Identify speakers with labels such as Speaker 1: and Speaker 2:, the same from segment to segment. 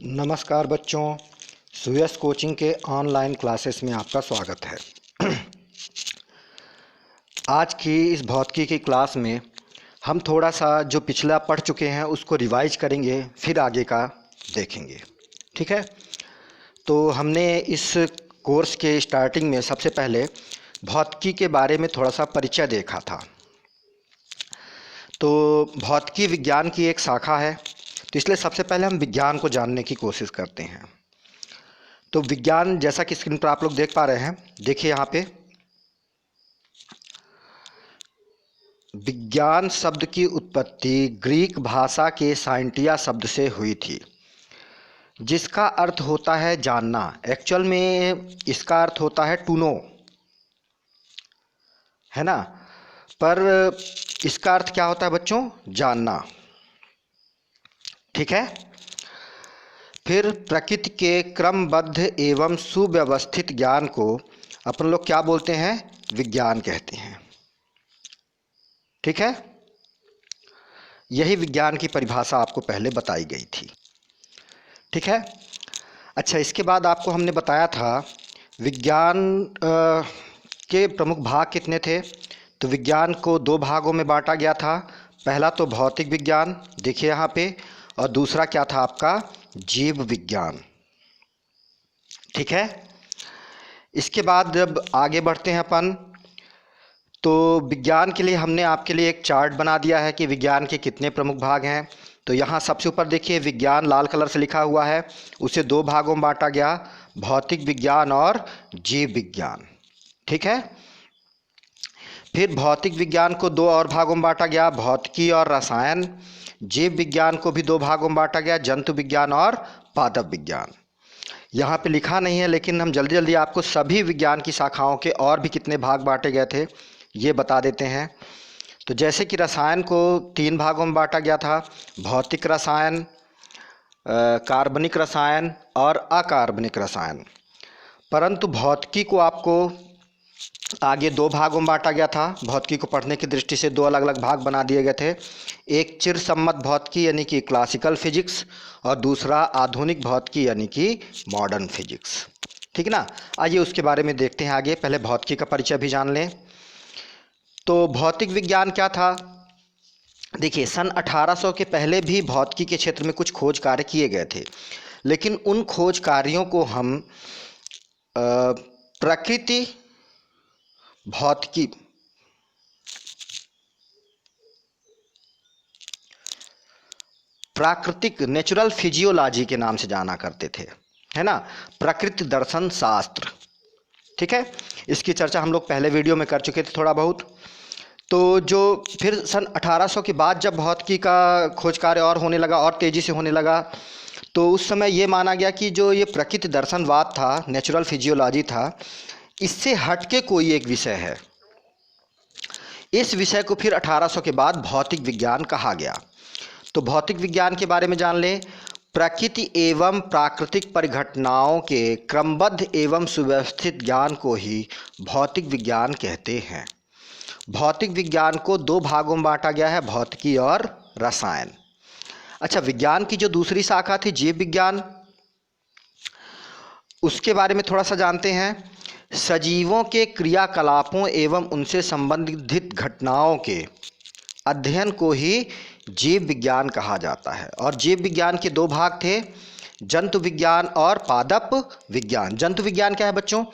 Speaker 1: नमस्कार बच्चों, सुयस कोचिंग के ऑनलाइन क्लासेस में आपका स्वागत है। आज की इस भौतिकी की क्लास में हम थोड़ा सा जो पिछला पढ़ चुके हैं उसको रिवाइज करेंगे, फिर आगे का देखेंगे। ठीक है। तो हमने इस कोर्स के स्टार्टिंग में सबसे पहले भौतिकी के बारे में थोड़ा सा परिचय देखा था। तो भौतिकी विज्ञान की एक शाखा है, तो इसलिए सबसे पहले हम विज्ञान को जानने की कोशिश करते हैं। तो विज्ञान, जैसा कि स्क्रीन पर आप लोग देख पा रहे हैं, देखिए यहाँ पे विज्ञान शब्द की उत्पत्ति ग्रीक भाषा के साइंटिया शब्द से हुई थी, जिसका अर्थ होता है जानना। एक्चुअल में इसका अर्थ होता है टू नो, है ना। पर इसका अर्थ क्या होता है बच्चों? जानना। ठीक है। फिर प्रकृति के क्रमबद्ध एवं सुव्यवस्थित ज्ञान को अपन लोग क्या बोलते हैं? विज्ञान कहते हैं। ठीक है। यही विज्ञान की परिभाषा आपको पहले बताई गई थी। ठीक है। अच्छा, इसके बाद आपको हमने बताया था विज्ञान के प्रमुख भाग कितने थे। तो विज्ञान को दो भागों में बांटा गया था। पहला तो भौतिक विज्ञान, देखिए यहाँ पे, और दूसरा क्या था आपका? जीव विज्ञान। ठीक है। इसके बाद जब आगे बढ़ते हैं अपन, तो विज्ञान के लिए हमने आपके लिए एक चार्ट बना दिया है कि विज्ञान के कितने प्रमुख भाग हैं। तो यहाँ सबसे ऊपर देखिए विज्ञान लाल कलर से लिखा हुआ है, उसे दो भागों में बांटा गया, भौतिक विज्ञान और जीव विज्ञान। ठीक है। फिर भौतिक विज्ञान को दो और भागों में बांटा गया, भौतिकी और रसायन। जीव विज्ञान को भी दो भागों में बांटा गया, जंतु विज्ञान और पादप विज्ञान। यहाँ पे लिखा नहीं है, लेकिन हम जल्दी जल्दी आपको सभी विज्ञान की शाखाओं के और भी कितने भाग बांटे गए थे ये बता देते हैं। तो जैसे कि रसायन को तीन भागों में बांटा गया था, भौतिक रसायन, कार्बनिक रसायन और अकार्बनिक रसायन। परंतु भौतिकी को आपको आगे दो भागों में बांटा गया था। भौतिकी को पढ़ने की दृष्टि से दो अलग अलग भाग बना दिए गए थे, एक चिरसम्मत भौतिकी यानी कि क्लासिकल फिजिक्स, और दूसरा आधुनिक भौतिकी यानी कि मॉडर्न फिजिक्स। ठीक है ना। आइए उसके बारे में देखते हैं आगे। पहले भौतिकी का परिचय भी जान लें। तो भौतिक विज्ञान क्या था? देखिए, सन 1800 के पहले भी भौतिकी के क्षेत्र में कुछ खोज कार्य किए गए थे, लेकिन उन खोज कार्यों को हम प्रकृति भौतिकी, प्राकृतिक नेचुरल फिजियोलॉजी के नाम से जाना करते थे, है ना, प्रकृति दर्शन शास्त्र। ठीक है। इसकी चर्चा हम लोग पहले वीडियो में कर चुके थे थोड़ा बहुत। तो जो फिर सन 1800 के बाद जब भौतिकी का खोज कार्य और होने लगा और तेज़ी से होने लगा, तो उस समय ये माना गया कि जो ये प्रकृति दर्शनवाद था, नेचुरल फिजियोलॉजी था, इससे हटके कोई एक विषय है। इस विषय को फिर 1800 के बाद भौतिक विज्ञान कहा गया। तो भौतिक विज्ञान के बारे में जान लें। प्रकृति एवं प्राकृतिक परिघटनाओं के क्रमबद्ध एवं सुव्यवस्थित ज्ञान को ही भौतिक विज्ञान कहते हैं। भौतिक विज्ञान को दो भागों में बांटा गया है, भौतिकी और रसायन। अच्छा, विज्ञान की जो दूसरी शाखा थी जीव विज्ञान, उसके बारे में थोड़ा सा जानते हैं। सजीवों के क्रियाकलापों एवं उनसे संबंधित घटनाओं के अध्ययन को ही जीव विज्ञान कहा जाता है। और जीव विज्ञान के दो भाग थे, जंतु विज्ञान और पादप विज्ञान। जंतु विज्ञान क्या है बच्चों?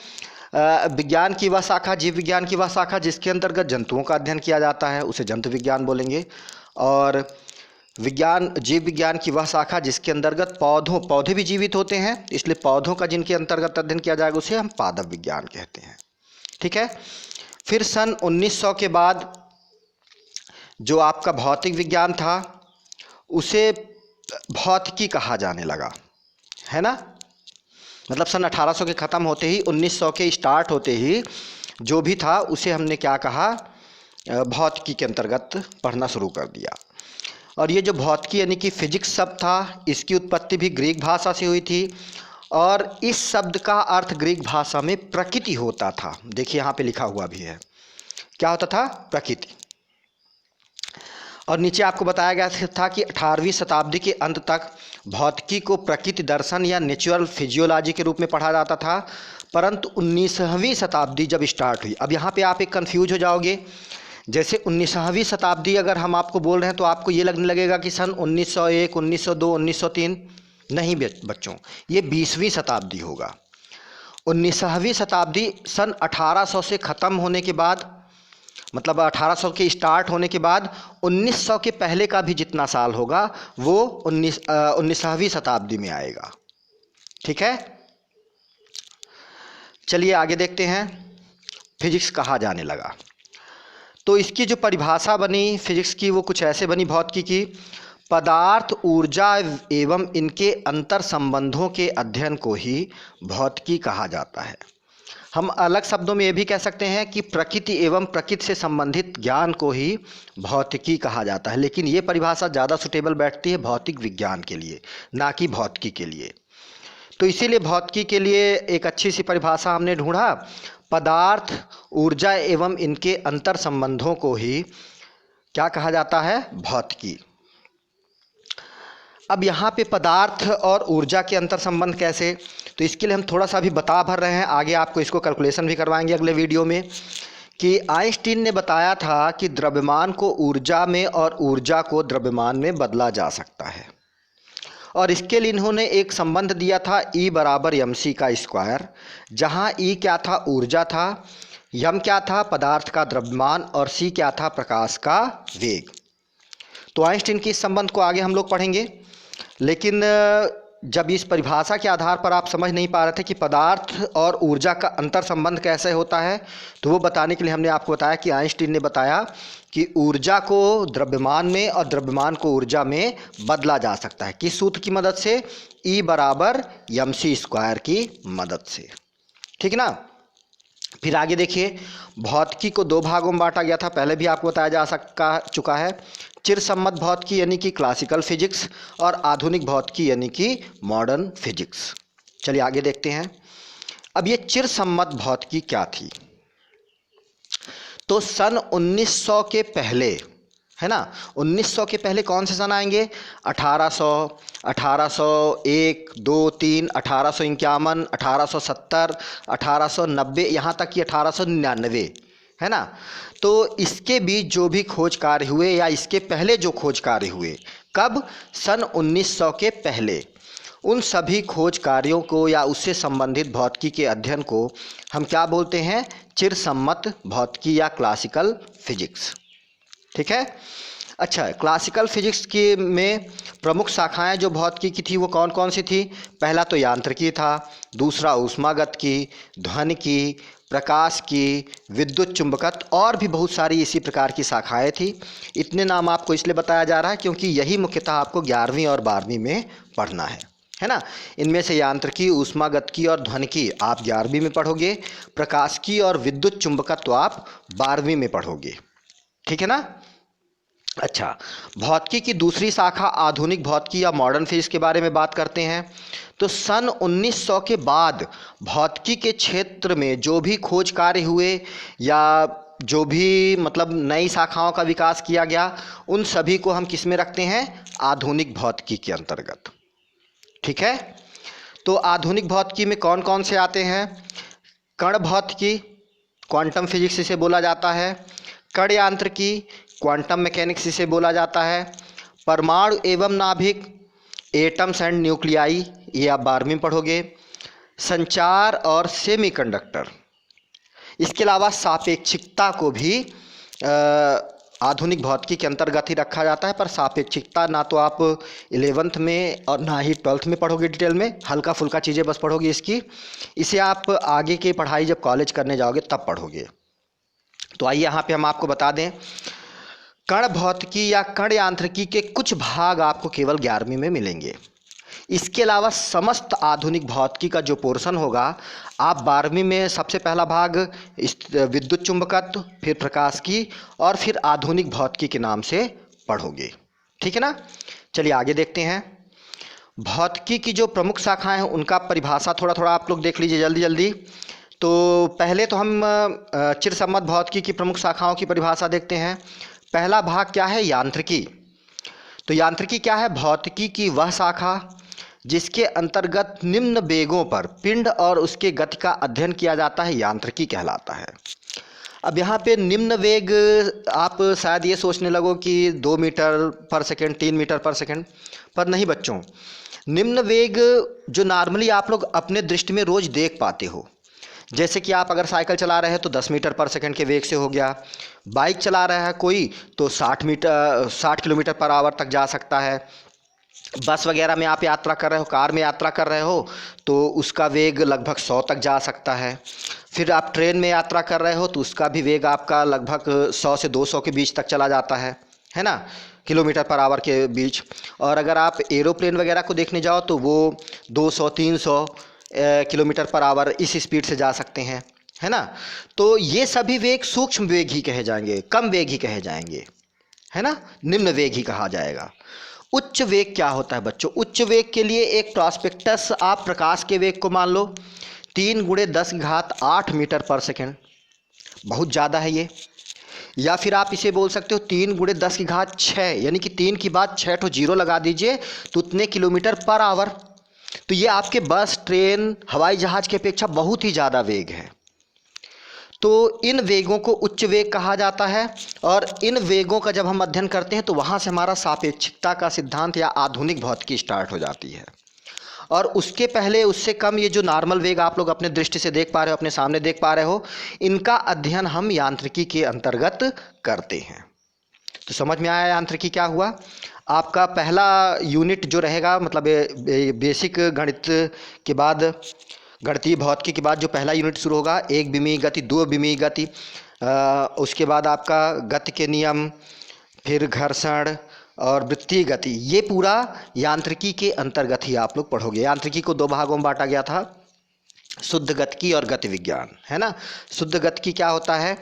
Speaker 1: विज्ञान की वह शाखा, जीव विज्ञान की वह शाखा जिसके अंतर्गत जंतुओं का अध्ययन किया जाता है, उसे जंतु विज्ञान बोलेंगे। और जीव विज्ञान की वह शाखा जिसके अंतर्गत पौधे भी जीवित होते हैं, इसलिए पौधों का जिनके अंतर्गत अध्ययन किया जाएगा उसे हम पादप विज्ञान कहते हैं। ठीक है। फिर सन 1900 के बाद जो आपका भौतिक विज्ञान था उसे भौतिकी कहा जाने लगा, है ना। मतलब सन 1800 के ख़त्म होते ही, 1900 के स्टार्ट होते ही जो भी था उसे हमने क्या कहा? भौतिकी के अंतर्गत पढ़ना शुरू कर दिया। और ये जो भौतिकी यानी कि फिजिक्स शब्द था, इसकी उत्पत्ति भी ग्रीक भाषा से हुई थी, और इस शब्द का अर्थ ग्रीक भाषा में प्रकृति होता था। देखिए यहाँ पे लिखा हुआ भी है, क्या होता था? प्रकृति। और नीचे आपको बताया गया था कि 18वीं शताब्दी के अंत तक भौतिकी को प्रकृति दर्शन या नेचुरल फिजियोलॉजी के रूप में पढ़ा जाता था, परंतु 19वीं शताब्दी जब स्टार्ट हुई, अब यहाँ पे आप एक कंफ्यूज हो जाओगे। जैसे 19वीं शताब्दी अगर हम आपको बोल रहे हैं तो आपको ये लगने लगेगा कि सन 1901, 1902, 1903। नहीं बच्चों, ये 20वीं शताब्दी होगा। 19वीं शताब्दी सन 1800 से ख़त्म होने के बाद, मतलब 1800 के स्टार्ट होने के बाद 1900 के पहले का भी जितना साल होगा वो 19वीं शताब्दी में आएगा। ठीक है, चलिए आगे देखते हैं। फिजिक्स कहाँ जाने लगा, तो इसकी जो परिभाषा बनी फिजिक्स की वो कुछ ऐसे बनी भौतिकी की: पदार्थ, ऊर्जा एवं इनके अंतर संबंधों के अध्ययन को ही भौतिकी कहा जाता है। हम अलग शब्दों में ये भी कह सकते हैं कि प्रकृति एवं प्रकृति से संबंधित ज्ञान को ही भौतिकी कहा जाता है, लेकिन ये परिभाषा ज़्यादा सुटेबल बैठती है भौतिक विज्ञान के लिए, ना कि भौतिकी के लिए। तो इसीलिए भौतिकी के लिए एक अच्छी सी परिभाषा हमने ढूंढा: पदार्थ, ऊर्जा एवं इनके अंतर संबंधों को ही क्या कहा जाता है? भौतिकी। अब यहाँ पे पदार्थ और ऊर्जा के अंतर संबंध कैसे, तो इसके लिए हम थोड़ा सा भी बता भर रहे हैं, आगे आपको इसको कैलकुलेशन भी करवाएंगे अगले वीडियो में, कि आइंस्टीन ने बताया था कि द्रव्यमान को ऊर्जा में और ऊर्जा को द्रव्यमान में बदला जा सकता है। और इसके लिए इन्होंने एक संबंध दिया था E बराबर mc का स्क्वायर, जहाँ E क्या था? ऊर्जा था, m क्या था? पदार्थ का द्रव्यमान, और c क्या था? प्रकाश का वेग। तो आइंस्टीन की इस संबंध को आगे हम लोग पढ़ेंगे, लेकिन जब इस परिभाषा के आधार पर आप समझ नहीं पा रहे थे कि पदार्थ और ऊर्जा का अंतर संबंध कैसे होता है, तो वो बताने के लिए हमने आपको बताया कि आइंस्टीन ने बताया कि ऊर्जा को द्रव्यमान में और द्रव्यमान को ऊर्जा में बदला जा सकता है। किस सूत्र की मदद से? E बराबर mc स्क्वायर की मदद से। ठीक ना। फिर आगे देखिए, भौतिकी को दो भागों में बांटा गया था, पहले भी आपको बताया जा चुका है: चिरसम्मत भौतिकी यानी कि क्लासिकल फिजिक्स, और आधुनिक भौतिकी यानी कि मॉडर्न फिजिक्स। चलिए आगे देखते हैं। अब ये चिरसम्मत भौतिकी क्या थी? तो सन 1900 के पहले, है ना, 1900 के पहले कौन से सन आएंगे? 1800, 1801, 2, 3, 1851, 1870, 1890, यहाँ तक कि 1899, है ना। तो इसके बीच जो भी खोज कार्य हुए या इसके पहले जो खोज कार्य हुए, कब? सन 1900 के पहले। उन सभी खोज कार्यों को या उससे संबंधित भौतिकी के अध्ययन को हम क्या बोलते हैं? चिरसम्मत भौतिकी या क्लासिकल फिजिक्स। ठीक है। अच्छा, क्लासिकल फिजिक्स की में प्रमुख शाखाएं जो भौतिकी की थी वो कौन कौन सी थी? पहला तो यांत्रिकी था, दूसरा ऊष्मागतिकी, ध्वनिकी, प्रकाश की, विद्युत चुंबकत्व, और भी बहुत सारी इसी प्रकार की शाखाएं थी। इतने नाम आपको इसलिए बताया जा रहा है क्योंकि यही मुख्यतः आपको 11वीं और 12वीं में पढ़ना है ना। इनमें से यांत्रिकी, ऊष्मागतिकी और ध्वनिकी आप 11वीं में पढ़ोगे, प्रकाशिकी और विद्युत चुंबकत्व आप 12वीं में पढ़ोगे। ठीक है ना। अच्छा, भौतिकी की दूसरी शाखा आधुनिक भौतिकी या मॉडर्न फिजिक्स के बारे में बात करते हैं। तो सन 1900 के बाद भौतिकी के क्षेत्र में जो भी खोज कार्य हुए या जो भी मतलब नई शाखाओं का विकास किया गया, उन सभी को हम किस में रखते हैं? आधुनिक भौतिकी के अंतर्गत। ठीक है। तो आधुनिक भौतिकी में कौन कौन से आते हैं? कण भौतिकी, क्वांटम फिजिक्स इसे बोला जाता है। कण यांत्रिकी, क्वांटम मैकेनिक्स इसे बोला जाता है। परमाणु एवं नाभिक, एटम्स एंड न्यूक्लियाई, ये आप 12वीं में पढ़ोगे। संचार और सेमीकंडक्टर, इसके अलावा सापेक्षिकता को भी आधुनिक भौतिकी के अंतर्गत ही रखा जाता है, पर सापेक्षिकता ना तो आप 11th में और ना ही 12th में पढ़ोगे डिटेल में, हल्का फुल्का चीज़ें बस पढ़ोगे इसकी। इसे आप आगे की पढ़ाई जब कॉलेज करने जाओगे तब पढ़ोगे। तो आइए यहाँ पे हम आपको बता दें, कण भौतिकी या कण यांत्रिकी के कुछ भाग आपको केवल 11वीं में मिलेंगे। इसके अलावा समस्त आधुनिक भौतिकी का जो पोर्शन होगा आप 12वीं में सबसे पहला भाग विद्युत चुंबकत्व, फिर प्रकाशिकी और फिर आधुनिक भौतिकी के नाम से पढ़ोगे। ठीक है ना। चलिए आगे देखते हैं। भौतिकी की जो प्रमुख शाखाएं हैं उनका परिभाषा थोड़ा थोड़ा आप लोग देख लीजिए जल्दी जल्दी। तो पहले तो हम चिरसम्मत भौतिकी की प्रमुख शाखाओं की परिभाषा देखते हैं। पहला भाग क्या है? यांत्रिकी। तो यांत्रिकी क्या है? भौतिकी की वह शाखा जिसके अंतर्गत निम्न वेगों पर पिंड और उसके गति का अध्ययन किया जाता है, यांत्रिकी कहलाता है। अब यहाँ पे निम्न वेग, आप शायद ये सोचने लगो कि 2 मीटर पर सेकंड, 3 मीटर पर सेकंड, पर नहीं बच्चों। निम्न वेग जो नॉर्मली आप लोग अपने दृष्टि में रोज देख पाते हो, जैसे कि आप अगर साइकिल चला रहे हैं तो 10 मीटर पर सेकंड के वेग से हो गया, बाइक चला रहा है कोई तो 60 किलोमीटर पर आवर तक जा सकता है, बस वगैरह में आप यात्रा कर रहे हो, कार में यात्रा कर रहे हो तो उसका वेग लगभग 100 तक जा सकता है। फिर आप ट्रेन में यात्रा कर रहे हो तो उसका भी वेग आपका लगभग 100 से 200 के बीच तक चला जाता है ना, किलोमीटर पर आवर के बीच। और अगर आप एरोप्लेन वगैरह को देखने जाओ तो वो 200-300 किलोमीटर पर आवर इस स्पीड से जा सकते हैं, है ना। तो ये सभी वेग सूक्ष्म वेग ही कहे जाएंगे, कम वेग ही कहे जाएंगे, है ना, निम्न वेग ही कहा जाएगा। उच्च वेग क्या होता है बच्चों? उच्च वेग के लिए एक प्रॉस्पेक्टस, आप प्रकाश के वेग को मान लो 3 × 10⁸ मीटर पर सेकेंड, बहुत ज़्यादा है ये। या फिर आप इसे बोल सकते हो 3 × 10⁶, यानी कि 3 की बाद 6 ठो जीरो लगा दीजिए तो उतने किलोमीटर पर आवर। तो ये आपके बस, ट्रेन, हवाई जहाज की अपेक्षा बहुत ही ज़्यादा वेग है। तो इन वेगों को उच्च वेग कहा जाता है। और इन वेगों का जब हम अध्ययन करते हैं तो वहाँ से हमारा सापेक्षिकता का सिद्धांत या आधुनिक भौतिकी स्टार्ट हो जाती है। और उसके पहले, उससे कम, ये जो नॉर्मल वेग आप लोग अपने दृष्टि से देख पा रहे हो, अपने सामने देख पा रहे हो, इनका अध्ययन हम यांत्रिकी के अंतर्गत करते हैं। तो समझ में आया यांत्रिकी क्या हुआ? आपका पहला यूनिट जो रहेगा, मतलब बेसिक गणित के बाद, गणितीय भौतिकी के बाद जो पहला यूनिट शुरू होगा, एक विमीय गति, दो विमीय गति, उसके बाद आपका गति के नियम, फिर घर्षण और वृत्तीय गति, ये पूरा यांत्रिकी के अंतर्गत ही आप लोग पढ़ोगे। यांत्रिकी को 2 भागों में बांटा गया था, शुद्ध गतिकी और गति विज्ञान, है ना। शुद्ध गतिकी क्या होता है?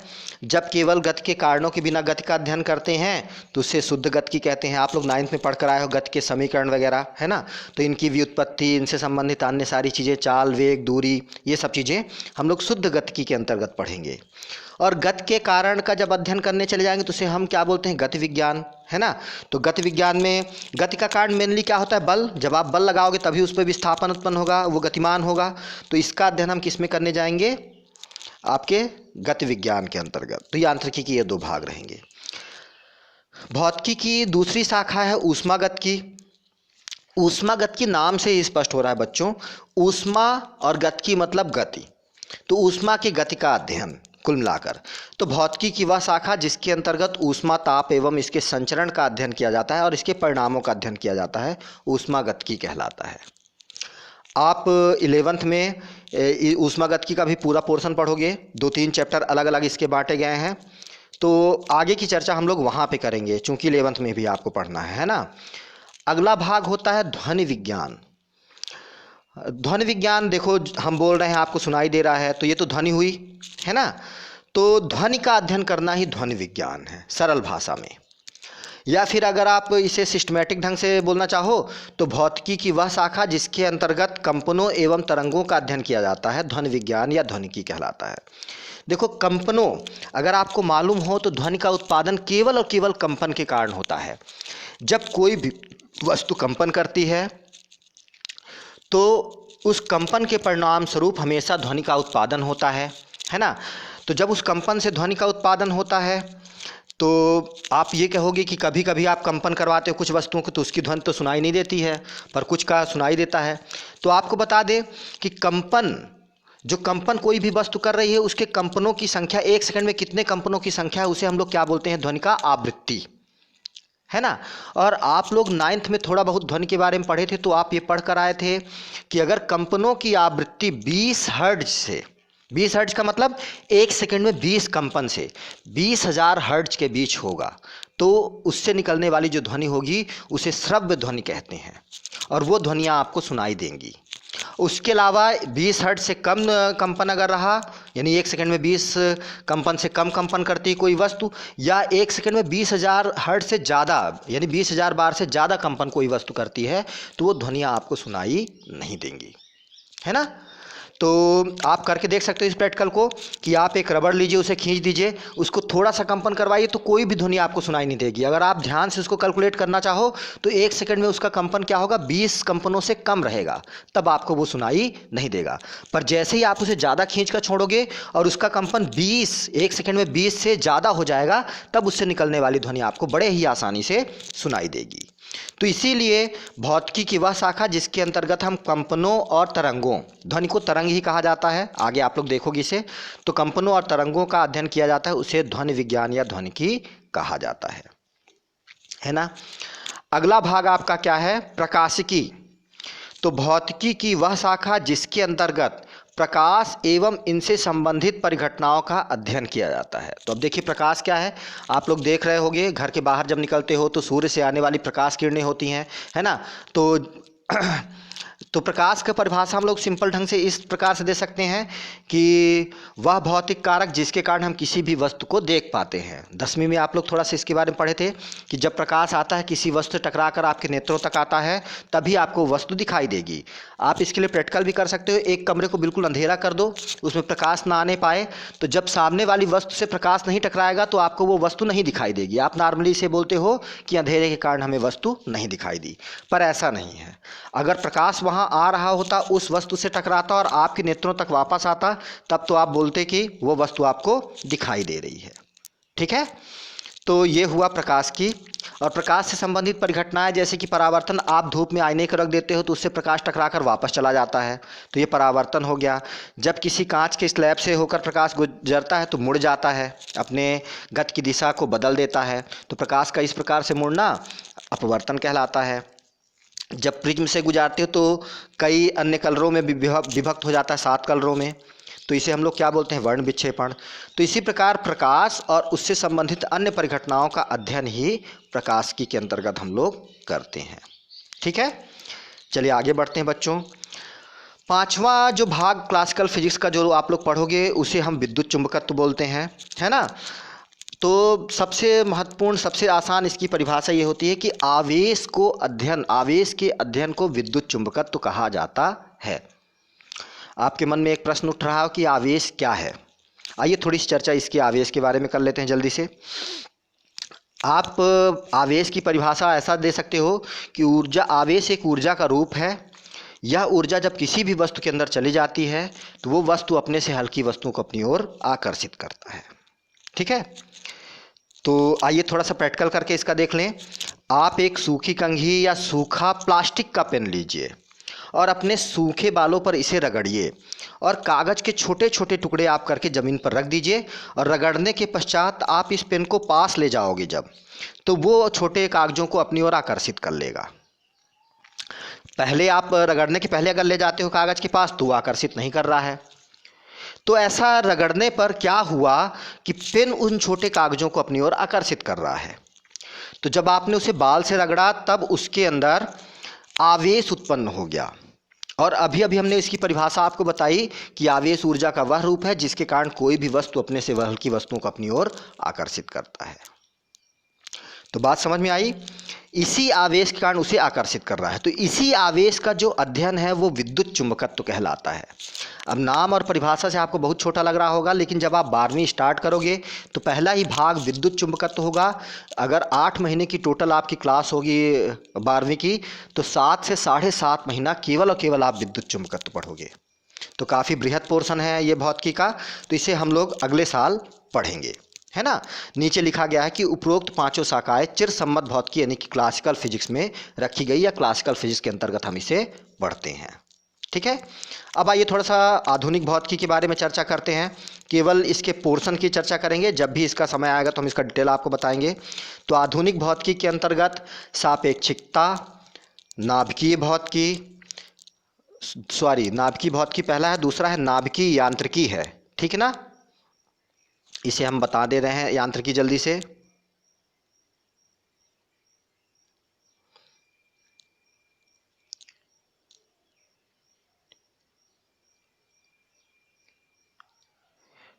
Speaker 1: जब केवल गति के कारणों के बिना गति का अध्ययन करते हैं तो उसे शुद्ध गतिकी कहते हैं। आप लोग 9th में पढ़ कर आए हो गति के समीकरण वगैरह, है ना। तो इनकी व्युत्पत्ति, इनसे संबंधित अन्य सारी चीज़ें, चाल, वेग, दूरी, ये सब चीज़ें हम लोग शुद्ध गतिकी के अंतर्गत पढ़ेंगे। और गति के कारण का जब अध्ययन करने चले जाएंगे तो उसे हम क्या बोलते हैं? गति विज्ञान, है ना। तो गति विज्ञान में गति का कारण मेनली क्या होता है? बल। जब आप बल लगाओगे तभी उस पर विस्थापन उत्पन्न होगा, वो गतिमान होगा। तो इसका अध्ययन हम किस में करने जाएंगे? आपके गति विज्ञान के अंतर्गत। तो यांत्रिकी के ये 2 भाग रहेंगे। भौतिकी की दूसरी शाखा है ऊष्मागतिकी। ऊष्मागतिकी नाम से ही स्पष्ट हो रहा है बच्चों, ऊष्मा और गतिकी मतलब गति। तो ऊष्मा की गति का अध्ययन कुल मिलाकर। तो भौतिकी की वह शाखा जिसके अंतर्गत ऊष्मा, ताप एवं इसके संचरण का अध्ययन किया जाता है और इसके परिणामों का अध्ययन किया जाता है, ऊष्मागतिकी कहलाता है। आप 11th में ऊष्मागतिकी का भी पूरा पोर्शन पढ़ोगे, 2-3 चैप्टर अलग अलग इसके बांटे गए हैं। तो आगे की चर्चा हम लोग वहाँ पे करेंगे, चूँकि 11th में भी आपको पढ़ना है ना। अगला भाग होता है ध्वनि विज्ञान। ध्वनि विज्ञान, देखो हम बोल रहे हैं, आपको सुनाई दे रहा है, तो ये तो ध्वनि हुई, है ना। तो ध्वनि का अध्ययन करना ही ध्वनि विज्ञान है, सरल भाषा में। या फिर अगर आप इसे सिस्टमैटिक ढंग से बोलना चाहो तो भौतिकी की वह शाखा जिसके अंतर्गत कंपनों एवं तरंगों का अध्ययन किया जाता है, ध्वनि विज्ञान या ध्वनिकी कहलाता है। देखो, कंपनों, अगर आपको मालूम हो तो ध्वनि का उत्पादन केवल और केवल कंपन के कारण होता है। जब कोई भी वस्तु कंपन करती है तो उस कंपन के परिणाम स्वरूप हमेशा ध्वनि का उत्पादन होता है ना। तो जब उस कंपन से ध्वनि का उत्पादन होता है तो आप ये कहोगे कि कभी कभी आप कंपन करवाते हो कुछ वस्तुओं को तो उसकी ध्वनि तो सुनाई नहीं देती है, पर कुछ का सुनाई देता है। तो आपको बता दें कि जो कंपन कोई भी वस्तु कर रही है उसके कंपनों की संख्या, 1 सेकंड में कितने कंपनों की संख्या है, उसे हम लोग क्या बोलते हैं? ध्वनि का आवृत्ति, है ना। और आप लोग 9th में थोड़ा बहुत ध्वनि के बारे में पढ़े थे, तो आप ये पढ़ कर आए थे कि अगर कंपनों की आवृत्ति 20 हर्ट्ज से, 20 हर्ट्ज का मतलब 1 सेकंड में 20 कंपन से 20,000 हर्ट्ज के बीच होगा, तो उससे निकलने वाली जो ध्वनि होगी उसे श्रव्य ध्वनि कहते हैं, और वो ध्वनियाँ आपको सुनाई देंगी। उसके अलावा 20 हर्ट्ज से कम कंपन अगर रहा, यानी 1 सेकंड में 20 कंपन से कम कंपन करती कोई वस्तु, या 1 सेकंड में 20,000 हर्ट्ज से ज़्यादा, यानी 20,000 बार से ज़्यादा कंपन कोई वस्तु करती है, तो वो ध्वनियाँ आपको सुनाई नहीं देंगी। है ना। तो आप करके देख सकते हो इस प्रैक्टिकल को कि आप एक रबड़ लीजिए, उसे खींच दीजिए, उसको थोड़ा सा कंपन करवाइए तो कोई भी ध्वनि आपको सुनाई नहीं देगी। अगर आप ध्यान से उसको कैलकुलेट करना चाहो तो 1 सेकंड में उसका कंपन क्या होगा, 20 कंपनों से कम रहेगा, तब आपको वो सुनाई नहीं देगा। पर जैसे ही आप उसे ज़्यादा खींच कर छोड़ोगे और उसका कंपन 1 सेकंड में 20 से ज़्यादा हो जाएगा, तब उससे निकलने वाली ध्वनि आपको बड़े ही आसानी से सुनाई देगी। तो इसीलिए भौतिकी की वह शाखा जिसके अंतर्गत हम कंपनों और तरंगों, ध्वनि को तरंग ही कहा जाता है, आगे आप लोग देखोगे इसे, तो कंपनों और तरंगों का अध्ययन किया जाता है, उसे ध्वनि विज्ञान या ध्वनिकी कहा जाता है ना। अगला भाग आपका क्या है, प्रकाशिकी। तो भौतिकी की वह शाखा जिसके अंतर्गत प्रकाश एवं इनसे संबंधित परिघटनाओं का अध्ययन किया जाता है। तो अब देखिए प्रकाश क्या है, आप लोग देख रहे होंगे घर के बाहर जब निकलते हो तो सूर्य से आने वाली प्रकाश किरणें होती हैं, है ना। तो तो प्रकाश का परिभाषा हम लोग सिंपल ढंग से इस प्रकार से दे सकते हैं कि वह भौतिक कारक जिसके कारण हम किसी भी वस्तु को देख पाते हैं। 10वीं में आप लोग थोड़ा सा इसके बारे में पढ़े थे कि जब प्रकाश आता है किसी वस्तु से टकरा कर आपके नेत्रों तक आता है, तभी आपको वस्तु दिखाई देगी। आप इसके लिए प्रैक्टिकल भी कर सकते हो, एक कमरे को बिल्कुल अंधेरा कर दो, उसमें प्रकाश ना आने पाए, तो जब सामने वाली वस्तु से प्रकाश नहीं टकराएगा तो आपको वो वस्तु नहीं दिखाई देगी। आप नॉर्मली इसे बोलते हो कि अंधेरे के कारण हमें वस्तु नहीं दिखाई दी, पर ऐसा नहीं है। अगर प्रकाश वहाँ आ रहा होता, उस वस्तु से टकराता और आपके नेत्रों तक वापस आता, तब तो आप बोलते कि वो वस्तु आपको दिखाई दे रही है। ठीक है, तो ये हुआ प्रकाश की। और प्रकाश से संबंधित परिघटनाएं जैसे कि परावर्तन, आप धूप में आईने को रख देते हो तो उससे प्रकाश टकराकर वापस चला जाता है, तो ये परावर्तन हो गया। जब किसी कांच के स्लैब से होकर प्रकाश गुजरता है तो मुड़ जाता है, अपने गति की दिशा को बदल देता है, तो प्रकाश का इस प्रकार से मुड़ना अपवर्तन कहलाता है। जब प्रिज्म से गुजारते हो तो कई अन्य कलरों में विभक्त हो जाता है, 7 कलरों में, तो इसे हम लोग क्या बोलते हैं, वर्ण विक्षेपण। तो इसी प्रकार प्रकाश और उससे संबंधित अन्य परिघटनाओं का अध्ययन ही प्रकाशिकी के अंतर्गत हम लोग करते हैं। ठीक है, चलिए आगे बढ़ते हैं बच्चों। पांचवा जो भाग क्लासिकल फिजिक्स का जो आप लोग पढ़ोगे उसे हम विद्युत चुंबकत्व बोलते हैं, है ना। तो सबसे महत्वपूर्ण, सबसे आसान इसकी परिभाषा ये होती है कि आवेश के अध्ययन को विद्युत चुंबकत्व कहा जाता है। आपके मन में एक प्रश्न उठ रहा हो कि आवेश क्या है। आइए थोड़ी सी चर्चा इसके आवेश के बारे में कर लेते हैं जल्दी से। आप आवेश की परिभाषा ऐसा दे सकते हो कि आवेश एक ऊर्जा का रूप है। यह ऊर्जा जब किसी भी वस्तु के अंदर चली जाती है तो वो वस्तु अपने से हल्की वस्तुओं को अपनी ओर आकर्षित करता है। ठीक है, तो आइए थोड़ा सा प्रैक्टिकल करके इसका देख लें। आप एक सूखी कंघी या सूखा प्लास्टिक का पेन लीजिए और अपने सूखे बालों पर इसे रगड़िए और कागज़ के छोटे छोटे टुकड़े आप करके ज़मीन पर रख दीजिए, और रगड़ने के पश्चात आप इस पेन को पास ले जाओगे जब, तो वो छोटे कागज़ों को अपनी ओर आकर्षित कर लेगा। पहले आप रगड़ने के पहले अगर ले जाते हो कागज़ के पास तो वो आकर्षित नहीं कर रहा है। तो ऐसा रगड़ने पर क्या हुआ कि पेन उन छोटे कागज़ों को अपनी ओर आकर्षित कर रहा है। तो जब आपने उसे बाल से रगड़ा तब उसके अंदर आवेश उत्पन्न हो गया। और अभी अभी हमने इसकी परिभाषा आपको बताई कि आवेश ऊर्जा का वह रूप है जिसके कारण कोई भी वस्तु अपने से वह हल्की वस्तुओं को अपनी ओर आकर्षित करता है। तो बात समझ में आई, इसी आवेश के कारण उसे आकर्षित कर रहा है। तो इसी आवेश का जो अध्ययन है वो विद्युत चुंबकत्व कहलाता है। अब नाम और परिभाषा से आपको बहुत छोटा लग रहा होगा, लेकिन जब आप 12वीं स्टार्ट करोगे तो पहला ही भाग विद्युत चुंबकत्व होगा। अगर 8 महीने की टोटल आपकी क्लास होगी 12वीं की, तो 7 से 7.5 महीना केवल और केवल आप विद्युत चुंबकत्व पढ़ोगे। तो काफ़ी बृहद पोर्शन है ये भौतिकी का, तो इसे हम लोग अगले साल पढ़ेंगे, है ना। नीचे लिखा गया है कि उपरोक्त 5 शाखाएं चिरसम्मत भौतिकी यानी कि क्लासिकल फिजिक्स में रखी गई या क्लासिकल फिजिक्स के अंतर्गत हम इसे पढ़ते हैं। ठीक है, अब आइए थोड़ा सा आधुनिक भौतिकी के बारे में चर्चा करते हैं। केवल इसके पोर्शन की चर्चा करेंगे, जब भी इसका समय आएगा तो हम इसका डिटेल आपको बताएंगे। तो आधुनिक भौतिकी के अंतर्गत सापेक्षिकता, नाभिकीय भौतिकी, नाभिकीय भौतिकी पहला है, दूसरा है नाभिकीय यांत्रिकी है। ठीक है ना, इसे हम बता दे रहे हैं यांत्रिकी जल्दी से।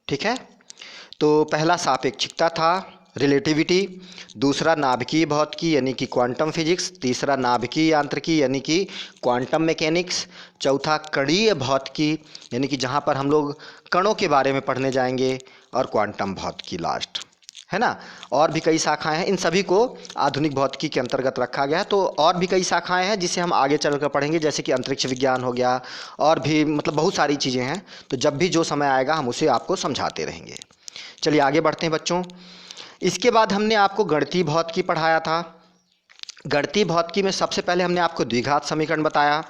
Speaker 1: ठीक है, तो पहला सापेक्षिकता था, रिलेटिविटी, दूसरा नाभिकीय भौतिकी यानी कि क्वांटम फिजिक्स, तीसरा नाभिकीय यांत्रिकी यानी कि क्वांटम मैकेनिक्स, चौथा कणीय भौतिकी यानी कि जहाँ पर हम लोग कणों के बारे में पढ़ने जाएंगे, और क्वांटम भौतिकी लास्ट, है ना। और भी कई शाखाएं हैं, इन सभी को आधुनिक भौतिकी के अंतर्गत रखा गया है। तो और भी कई शाखाएं हैं जिसे हम आगे चलकर पढ़ेंगे, जैसे कि अंतरिक्ष विज्ञान हो गया, और भी मतलब बहुत सारी चीज़ें हैं। तो जब भी जो समय आएगा हम उसे आपको समझाते रहेंगे। चलिए आगे बढ़ते हैं बच्चों। इसके बाद हमने आपको गणितीय भौतिकी पढ़ाया था। गणितीय भौतिकी में सबसे पहले हमने आपको द्विघात समीकरण बताया।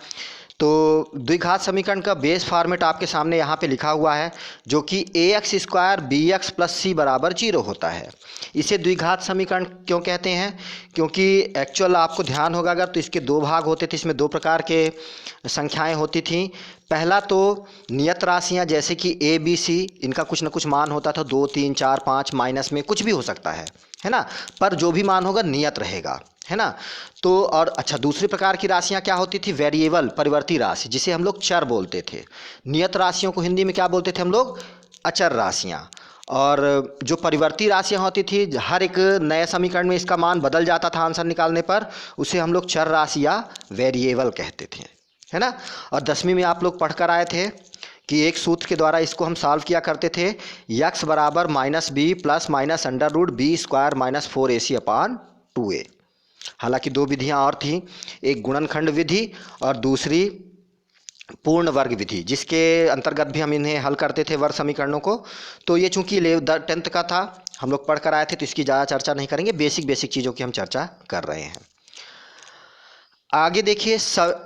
Speaker 1: तो द्विघात समीकरण का बेस फॉर्मेट आपके सामने यहाँ पे लिखा हुआ है, जो कि ax² bx + c = 0 होता है। इसे द्विघात समीकरण क्यों कहते हैं? क्योंकि एक्चुअल आपको ध्यान होगा अगर, तो इसके दो भाग होते थे। इसमें दो प्रकार के संख्याएं होती थीं। पहला तो नियत राशियां, जैसे कि a b c, इनका कुछ ना कुछ मान होता था, 2 3 4 5, माइनस में कुछ भी हो सकता है ना, पर जो भी मान होगा नियत रहेगा, है ना। तो और अच्छा, दूसरी प्रकार की राशियां क्या होती थी? वेरिएबल, परिवर्ती राशि, जिसे हम लोग चर बोलते थे। नियत राशियों को हिंदी में क्या बोलते थे हम लोग? अचर राशियां। और जो परिवर्ती राशियां होती थी, हर एक नए समीकरण में इसका मान बदल जाता था आंसर निकालने पर, उसे हम लोग चर राशि या वेरिएबल कहते थे, है ना। और 10वीं में आप लोग पढ़कर आए थे कि एक सूत्र के द्वारा इसको हम सॉल्व किया करते थे, x = -b + -√b² - 4ac/2a। हालांकि दो विधियां और थीं, एक गुणनखंड विधि और दूसरी पूर्ण वर्ग विधि, जिसके अंतर्गत भी हम इन्हें हल करते थे वर्ग समीकरणों को। तो ये चूंकि 10th का था, हम लोग पढ़ कर आए थे, तो इसकी ज़्यादा चर्चा नहीं करेंगे, बेसिक चीज़ों की हम चर्चा कर रहे हैं। आगे देखिए,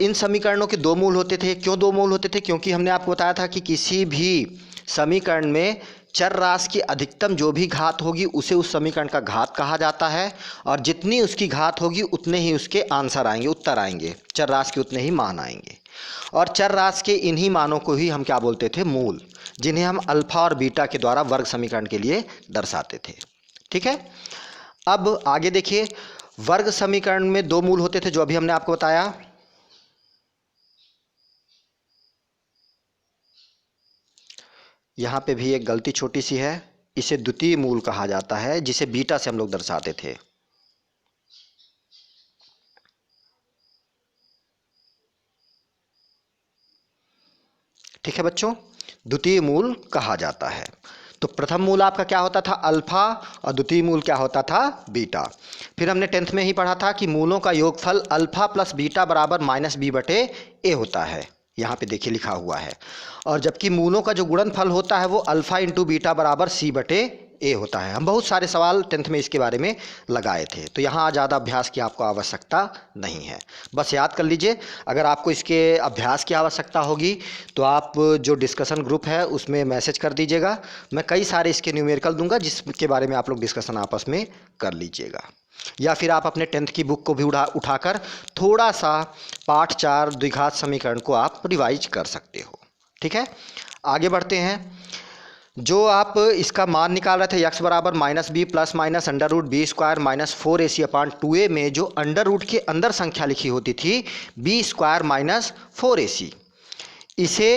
Speaker 1: इन समीकरणों के दो मूल होते थे। क्यों दो मूल होते थे? क्योंकि हमने आपको बताया था कि किसी भी समीकरण में चर राशि की अधिकतम जो भी घात होगी उसे उस समीकरण का घात कहा जाता है, और जितनी उसकी घात होगी उतने ही उसके आंसर आएंगे, उत्तर आएंगे, चर राशि के उतने ही मान आएंगे। और चर राशि के इन्हीं मानों को ही हम क्या बोलते थे? मूल, जिन्हें हम अल्फा और बीटा के द्वारा वर्ग समीकरण के लिए दर्शाते थे। ठीक है, अब आगे देखिए, वर्ग समीकरण में दो मूल होते थे, जो अभी हमने आपको बताया। यहां पे भी एक गलती छोटी सी है, इसे द्वितीय मूल कहा जाता है, जिसे बीटा से हम लोग दर्शाते थे। ठीक है बच्चों, द्वितीय मूल कहा जाता है। तो प्रथम मूल आपका क्या होता था? अल्फा, और द्वितीय मूल क्या होता था? बीटा। फिर हमने 10th में ही पढ़ा था कि मूलों का योगफल अल्फा + बीटा = -b/a होता है। यहाँ पे देखिए लिखा हुआ है। और जबकि मूलों का जो गुणनफल होता है वो अल्फा × बीटा = c/a होता है। हम बहुत सारे सवाल 10th में इसके बारे में लगाए थे, तो यहाँ ज़्यादा अभ्यास की आपको आवश्यकता नहीं है, बस याद कर लीजिए। अगर आपको इसके अभ्यास की आवश्यकता होगी तो आप जो डिस्कशन ग्रुप है उसमें मैसेज कर दीजिएगा, मैं कई सारे इसके न्यूमेरिकल दूंगा, जिसके बारे में आप लोग डिस्कशन आपस में कर लीजिएगा। या फिर आप अपने 10th की बुक को भी उठाकर थोड़ा सा पाठ 4 द्विघात समीकरण को आप रिवाइज कर सकते हो। ठीक है, आगे बढ़ते हैं। जो आप इसका मान निकाल रहे थे, x = -b + √b² - 4ac/2a में जो अंडर रूट के अंदर संख्या लिखी होती थी b² - 4ac, इसे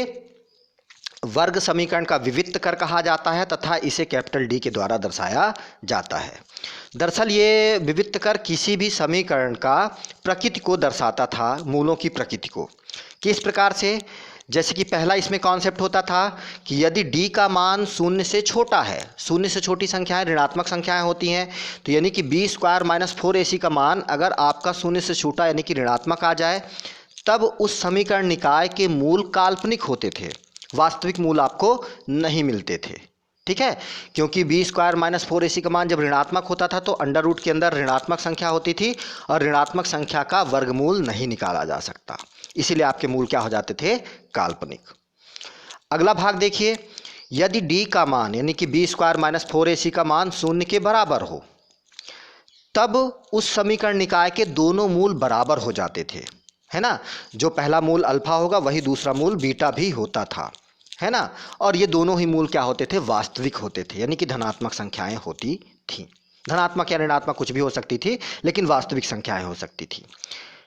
Speaker 1: वर्ग समीकरण का विविक्त कर कहा जाता है, तथा इसे D के द्वारा दर्शाया जाता है। दरअसल ये विविक्त कर किसी भी समीकरण का प्रकृति को दर्शाता था, मूलों की प्रकृति को। किस प्रकार से? जैसे कि पहला इसमें कॉन्सेप्ट होता था कि यदि d का मान 0 से छोटा है, 0 से छोटी संख्याएं ऋणात्मक संख्याएं होती हैं, तो यानी कि b² - 4ac का मान अगर आपका 0 से छोटा यानी कि ऋणात्मक आ जाए, तब उस समीकरण निकाय के मूल काल्पनिक होते थे, वास्तविक मूल आपको नहीं मिलते थे। ठीक है, क्योंकि b² - 4ac का मान जब ऋणात्मक होता था तो अंडर रूट के अंदर ऋणात्मक संख्या होती थी, और ऋणात्मक संख्या का वर्गमूल नहीं निकाला जा सकता, इसीलिए आपके मूल क्या हो जाते थे? काल्पनिक। अगला भाग देखिए, यदि d का मान यानी कि b² - 4ac का मान 0 के बराबर हो, तब उस समीकरण निकाय के दोनों मूल बराबर हो जाते थे, है ना। जो पहला मूल अल्फा होगा वही दूसरा मूल बीटा भी होता था, है ना। और ये दोनों ही मूल क्या होते थे? वास्तविक होते थे, यानी कि धनात्मक संख्याएं होती थीं। धनात्मक या ऋणात्मक कुछ भी हो सकती थी, लेकिन वास्तविक संख्याएं हो सकती थी,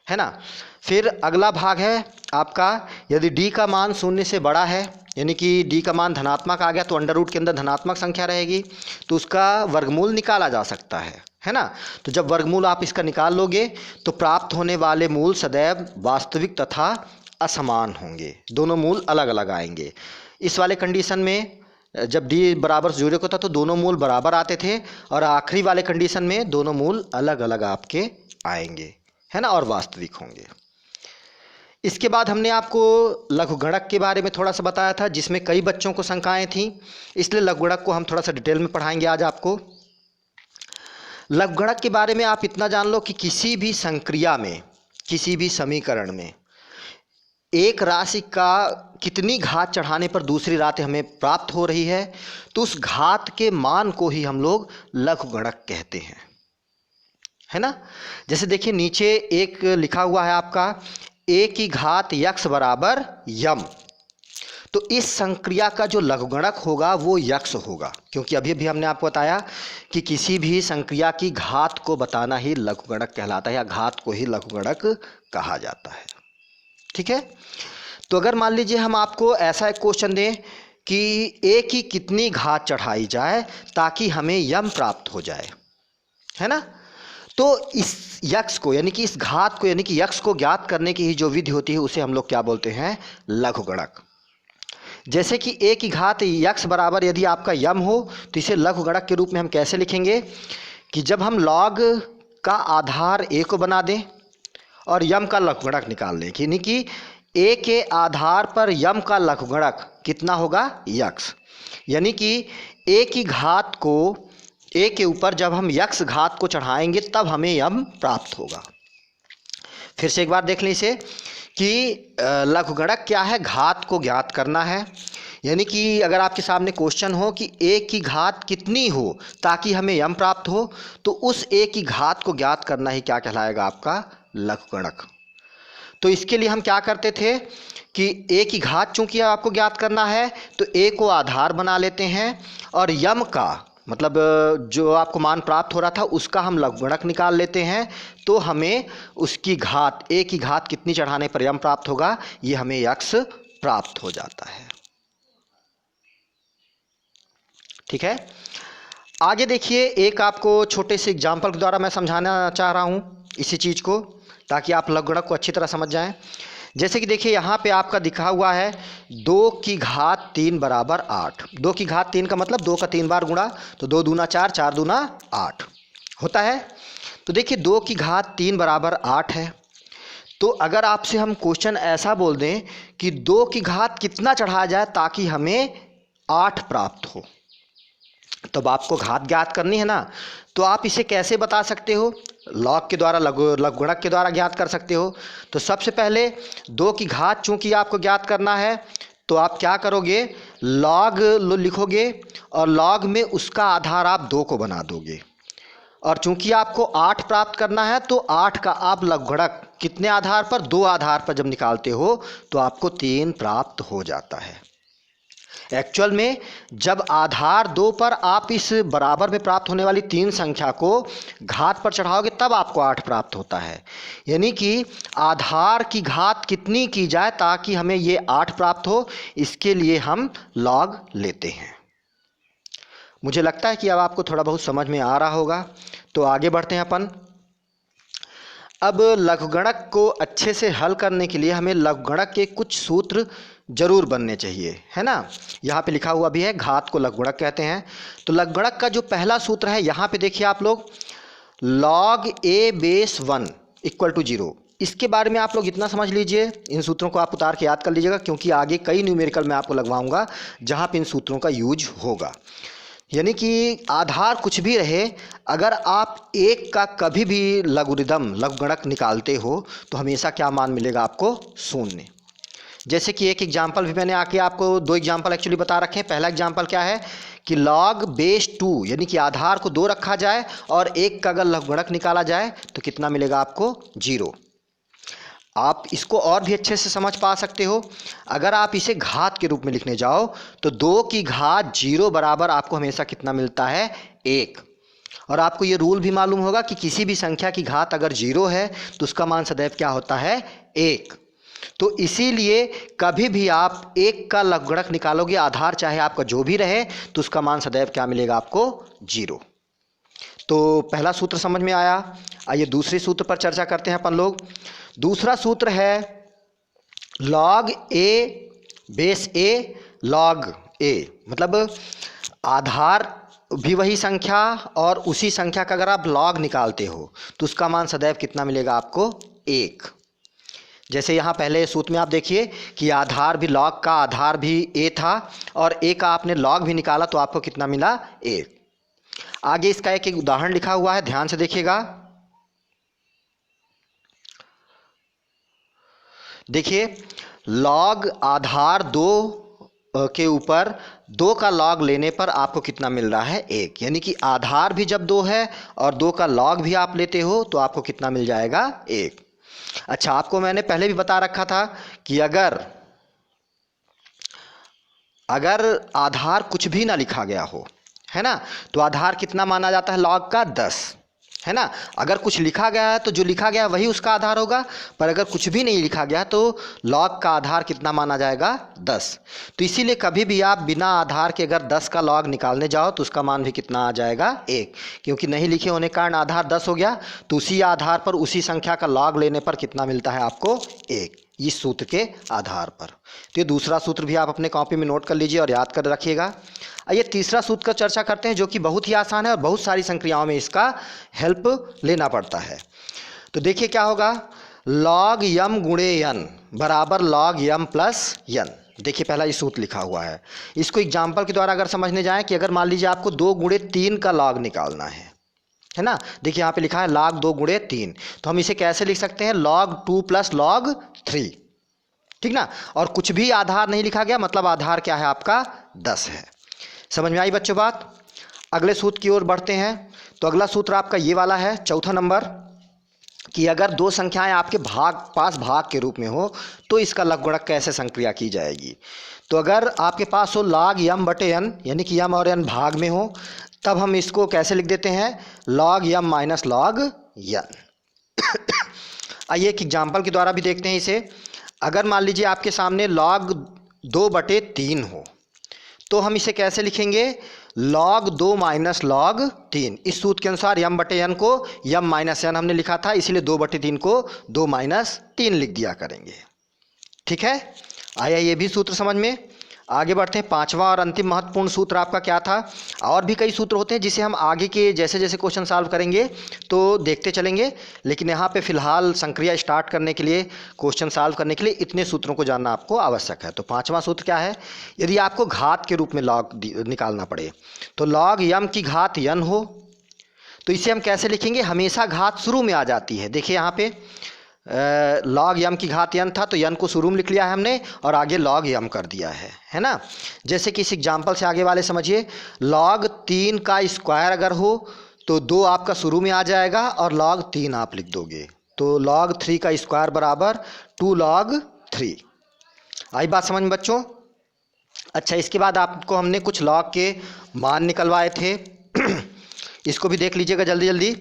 Speaker 1: है ना। फिर अगला भाग है आपका, यदि d का मान 0 से बड़ा है, यानी कि डी का मान धनात्मक आ गया तो अंडर रूट के अंदर धनात्मक संख्या रहेगी, तो उसका वर्गमूल निकाला जा सकता है ना। तो जब वर्गमूल आप इसका निकाल लोगे तो प्राप्त होने वाले मूल सदैव वास्तविक तथा असमान होंगे, दोनों मूल अलग अलग आएंगे। इस वाले कंडीशन में जब डी बराबर 0 को था तो दोनों मूल बराबर आते थे, और आखिरी वाले कंडीशन में दोनों मूल अलग अलग आपके आएंगे, है ना, और वास्तविक होंगे। इसके बाद हमने आपको लघुगणक के बारे में थोड़ा सा बताया था, जिसमें कई बच्चों को शंकाएं थी, इसलिए लघुगणक को हम थोड़ा सा डिटेल में पढ़ाएंगे आज आपको। लघुगणक के बारे में आप इतना जान लो कि किसी भी संक्रिया में, किसी भी समीकरण में एक राशि का कितनी घात चढ़ाने पर दूसरी राशि हमें प्राप्त हो रही है, तो उस घात के मान को ही हम लोग लघुगणक कहते हैं, है ना। जैसे देखिए नीचे एक लिखा हुआ है आपका a की घात यक्स बराबर यम, तो इस संक्रिया का जो लघुगणक होगा वो यक्स होगा, क्योंकि अभी भी हमने आपको बताया कि किसी भी संक्रिया की घात को बताना ही लघुगणक कहलाता है, या घात को ही लघुगणक कहा जाता है। ठीक है, तो अगर मान लीजिए हम आपको ऐसा एक क्वेश्चन दें कि a की कितनी घात चढ़ाई जाए ताकि हमें यम प्राप्त हो जाए, है ना, तो इस यक्स को यानी कि इस घात को यानी कि यक्स को ज्ञात करने की ही जो विधि होती है उसे हम लोग क्या बोलते हैं, लघुगणक। जैसे कि a की घात यक्स बराबर यदि आपका यम हो तो इसे लघुगणक के रूप में हम कैसे लिखेंगे कि जब हम लॉग का आधार a को बना दें और यम का लघुगणक निकाल लें, यानी कि a के आधार पर यम का लघुगणक कितना होगा, यक्स, यानी कि a की घात को a के ऊपर जब हम यक्स घात को चढ़ाएंगे तब हमें यम प्राप्त होगा। फिर से एक बार देख लें इसे कि लघुगणक क्या है, घात को ज्ञात करना है, यानी कि अगर आपके सामने क्वेश्चन हो कि a की घात कितनी हो ताकि हमें यम प्राप्त हो, तो उस a की घात को ज्ञात करना ही क्या कहलाएगा, आपका लघुगणक। तो इसके लिए हम क्या करते थे कि a की घात चूंकि आपको ज्ञात करना है तो a को आधार बना लेते हैं, और यम का मतलब जो आपको मान प्राप्त हो रहा था उसका हम लघुगणक निकाल लेते हैं, तो हमें उसकी घात a की घात कितनी चढ़ाने पर यम प्राप्त होगा, ये हमें यक्स प्राप्त हो जाता है। ठीक है, आगे देखिए एक आपको छोटे से एग्जाम्पल के द्वारा मैं समझाना चाह रहा हूँ इसी चीज़ को, ताकि आप लघुगणक को अच्छी तरह समझ जाएं। जैसे कि देखिए यहाँ पे आपका दिखा हुआ है 2 की घात 3 बराबर 8। 2 की घात 3 का मतलब 2 का 3 बार गुणा, तो 2 दूना 4, 4 दूना 8 होता है। तो देखिए 2 की घात 3 बराबर 8 है, तो अगर आपसे हम क्वेश्चन ऐसा बोल दें कि 2 की घात कितना चढ़ाया जाए ताकि हमें 8 प्राप्त हो, तब आपको घात ज्ञात करनी है ना, तो आप इसे कैसे बता सकते हो, लॉग के द्वारा, लघुगणक के द्वारा ज्ञात कर सकते हो। तो सबसे पहले 2 की घात चूंकि आपको ज्ञात करना है तो आप क्या करोगे, लॉग लिखोगे और लॉग में उसका आधार आप 2 को बना दोगे, और चूंकि आपको 8 प्राप्त करना है तो 8 का आप लघुगणक कितने आधार पर, 2 आधार पर जब निकालते हो तो आपको 3 प्राप्त हो जाता है। एक्चुअल में जब आधार 2 पर आप इस बराबर में प्राप्त होने वाली 3 संख्या को घात पर चढ़ाओगे तब आपको 8 प्राप्त होता है, यानी कि आधार की घात कितनी की जाए ताकि हमें ये 8 प्राप्त हो, इसके लिए हम लॉग लेते हैं। मुझे लगता है कि अब आपको थोड़ा बहुत समझ में आ रहा होगा, तो आगे बढ़ते हैं अपन। अब लघुगणक को अच्छे से हल करने के लिए हमें लघुगणक के कुछ सूत्र जरूर बनने चाहिए, है ना। यहाँ पे लिखा हुआ भी है, घात को लघुगणक कहते हैं। तो लघुगणक का जो पहला सूत्र है यहाँ पे देखिए आप लोग, log a base 1 equal to 0। इसके बारे में आप लोग इतना समझ लीजिए, इन सूत्रों को आप उतार के याद कर लीजिएगा, क्योंकि आगे कई न्यूमेरिकल मैं आपको लगवाऊंगा जहाँ पे इन सूत्रों का यूज होगा। यानी कि आधार कुछ भी रहे, अगर आप एक का कभी भी लघुरिदम लघुगणक निकालते हो तो हमेशा क्या मान मिलेगा आपको, शून्य। जैसे कि एक एग्जाम्पल भी मैंने आके आपको 2 एग्जाम्पल एक्चुअली बता रखे हैं। पहला एग्जाम्पल क्या है कि log बेस 2 यानी कि आधार को 2 रखा जाए और 1 का अगर लघुगणक निकाला जाए तो कितना मिलेगा आपको, 0। आप इसको और भी अच्छे से समझ पा सकते हो, अगर आप इसे घात के रूप में लिखने जाओ तो 2 की घात 0 बराबर आपको हमेशा कितना मिलता है, 1। और आपको ये रूल भी मालूम होगा कि किसी भी संख्या की घात अगर 0 है तो उसका मान सदैव क्या होता है, 1। तो इसीलिए कभी भी आप एक का लघुगणक निकालोगे, आधार चाहे आपका जो भी रहे, तो उसका मान सदैव क्या मिलेगा आपको? 0। तो पहला सूत्र समझ में आया। आइए दूसरे सूत्र पर चर्चा करते हैं अपन लोग। दूसरा सूत्र है लॉग ए बेस ए लॉग ए, मतलब आधार भी वही संख्या और उसी संख्या का अगर आप लॉग निकालते हो तो उसका मान सदैव कितना मिलेगा आपको? 1। जैसे यहाँ पहले सूत्र में आप देखिए कि आधार भी, लॉग का आधार भी ए था और ए का आपने लॉग भी निकाला तो आपको कितना मिला? 1। आगे इसका एक एक उदाहरण लिखा हुआ है, ध्यान से देखिएगा। देखिए लॉग आधार 2 के ऊपर 2 का लॉग लेने पर आपको कितना मिल रहा है? 1। यानी कि आधार भी जब 2 है और 2 का लॉग भी आप लेते हो तो आपको कितना मिल जाएगा? 1। अच्छा, आपको मैंने पहले भी बता रखा था कि अगर आधार कुछ भी ना लिखा गया हो, है ना, तो आधार कितना माना जाता है लॉग का? 10, है ना। अगर कुछ लिखा गया है तो जो लिखा गया है वही उसका आधार होगा, पर अगर कुछ भी नहीं लिखा गया तो लॉग का आधार कितना माना जाएगा? 10। तो इसीलिए कभी भी आप बिना आधार के अगर 10 का लॉग निकालने जाओ तो उसका मान भी कितना आ जाएगा? 1। क्योंकि नहीं लिखे होने के कारण आधार 10 हो गया, तो उसी आधार पर उसी संख्या का लॉग लेने पर कितना मिलता है आपको? 1, इस सूत्र के आधार पर। तो ये दूसरा सूत्र भी आप अपने कॉपी में नोट कर लीजिए और याद कर रखिएगा। आइए तीसरा सूत्र का चर्चा करते हैं, जो कि बहुत ही आसान है और बहुत सारी संक्रियाओं में इसका हेल्प लेना पड़ता है। तो देखिए क्या होगा, लॉग यम गुणे यन बराबर लॉग यम प्लस यन। देखिए पहला ये सूत्र लिखा हुआ है, इसको एग्जाम्पल के द्वारा अगर समझने जाएं कि अगर मान लीजिए आपको 2 गुणे 3 का लॉग निकालना है ना। देखिए यहाँ पे लिखा है log 2 गुणे 3, तो हम इसे कैसे लिख सकते हैं? log 2 प्लस log 3, ठीक ना। और कुछ भी आधार नहीं लिखा गया, मतलब आधार क्या है आपका? 10 है। समझ में आई बच्चों बात? अगले सूत्र की ओर बढ़ते हैं। तो अगला सूत्र आपका ये वाला है, चौथा नंबर, कि अगर 2 संख्याएं आपके पास भाग के रूप में हो तो इसका लघुगणक कैसे संक्रिया की जाएगी। तो अगर आपके पास हो log m बटे n, यानी कि m और n भाग में हो, तब हम इसको कैसे लिख देते हैं? log m minus log n। आइए एक एग्जाम्पल के द्वारा भी देखते हैं इसे। अगर मान लीजिए आपके सामने log 2 बटे 3 हो तो हम इसे कैसे लिखेंगे? log 2 minus log 3। इस सूत्र के अनुसार m बटे n को m माइनस n हमने लिखा था, इसीलिए 2 बटे 3 को 2 माइनस 3 लिख दिया करेंगे। ठीक है, आया ये भी सूत्र समझ में। आगे बढ़ते हैं। पांचवा और अंतिम महत्वपूर्ण सूत्र आपका क्या था? और भी कई सूत्र होते हैं जिसे हम आगे के जैसे जैसे क्वेश्चन सॉल्व करेंगे तो देखते चलेंगे, लेकिन यहाँ पे फिलहाल संक्रिया स्टार्ट करने के लिए, क्वेश्चन सॉल्व करने के लिए इतने सूत्रों को जानना आपको आवश्यक है। तो पांचवा सूत्र क्या है? यदि आपको घात के रूप में लॉग निकालना पड़े, तो लॉग यम की घात यन हो तो इसे हम कैसे लिखेंगे? हमेशा घात शुरू में आ जाती है। देखिए यहाँ पे लॉग यम की घात यन था तो यन को शुरू में लिख लिया है हमने और आगे लॉग यम कर दिया है ना। जैसे कि इस एग्जाम्पल से आगे वाले समझिए, लॉग 3 का स्क्वायर अगर हो तो 2 आपका शुरू में आ जाएगा और लॉग 3 आप लिख दोगे, तो लॉग 3 का स्क्वायर बराबर 2 लॉग 3। आई बात समझ में बच्चों? अच्छा, इसके बाद आपको हमने कुछ लॉग के मान निकलवाए थे इसको भी देख लीजिएगा जल्दी जल्दी।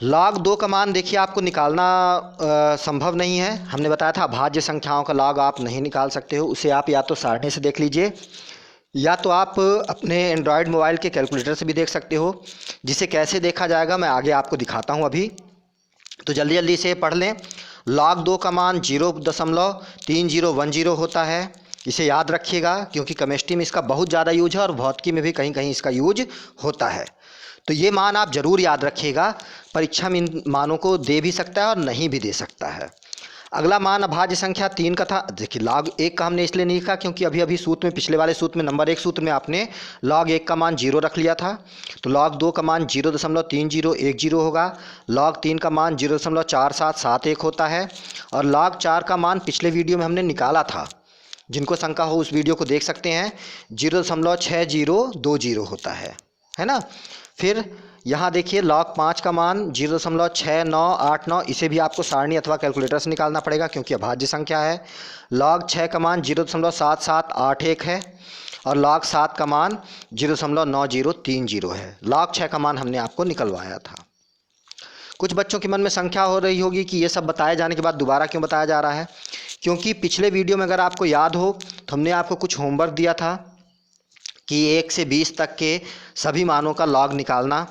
Speaker 1: log 2 का मान देखिए आपको निकालना संभव नहीं है। हमने बताया था अभाज्य संख्याओं का log आप नहीं निकाल सकते हो, उसे आप या तो सारणी से देख लीजिए या तो आप अपने एंड्रॉयड मोबाइल के कैलकुलेटर से भी देख सकते हो। जिसे कैसे देखा जाएगा मैं आगे आपको दिखाता हूँ अभी, तो जल्दी जल्दी से पढ़ लें। log 2 का मान 0.3010 होता है, इसे याद रखिएगा क्योंकि केमिस्ट्री में इसका बहुत ज़्यादा यूज है और भौतिकी में भी कहीं कहीं इसका यूज होता है। तो ये मान आप ज़रूर याद रखिएगा, परीक्षा में इन मानों को दे भी सकता है और नहीं भी दे सकता है। अगला मान अभाज्य संख्या 3 का था। देखिए log 1 का हमने इसलिए नहीं लिखा क्योंकि अभी अभी सूत्र में, पिछले वाले सूत्र में नंबर 1 सूत्र में आपने log 1 का मान 0 रख लिया था, तो log 2 का मान 0.3010 होगा, log 3 का मान 0.4771 होता है और log 4 का मान पिछले वीडियो में हमने निकाला था, जिनको शंका हो उस वीडियो को देख सकते हैं, 0.6020 होता है ना। फिर यहाँ देखिए log 5 का मान 0.6989, इसे भी आपको सारणी अथवा कैलकुलेटर से निकालना पड़ेगा क्योंकि अभाज्य संख्या है। log 6 का मान 0.7781 है और log 7 का मान 0.9030 है। log 6 का मान हमने आपको निकलवाया था। कुछ बच्चों के मन में शंका हो रही होगी कि ये सब बताए जाने के बाद दोबारा क्यों बताया जा रहा है। क्योंकि पिछले वीडियो में अगर आपको याद हो तो हमने आपको कुछ होमवर्क दिया था कि 1 से 20 तक के सभी मानों का लॉग निकालना।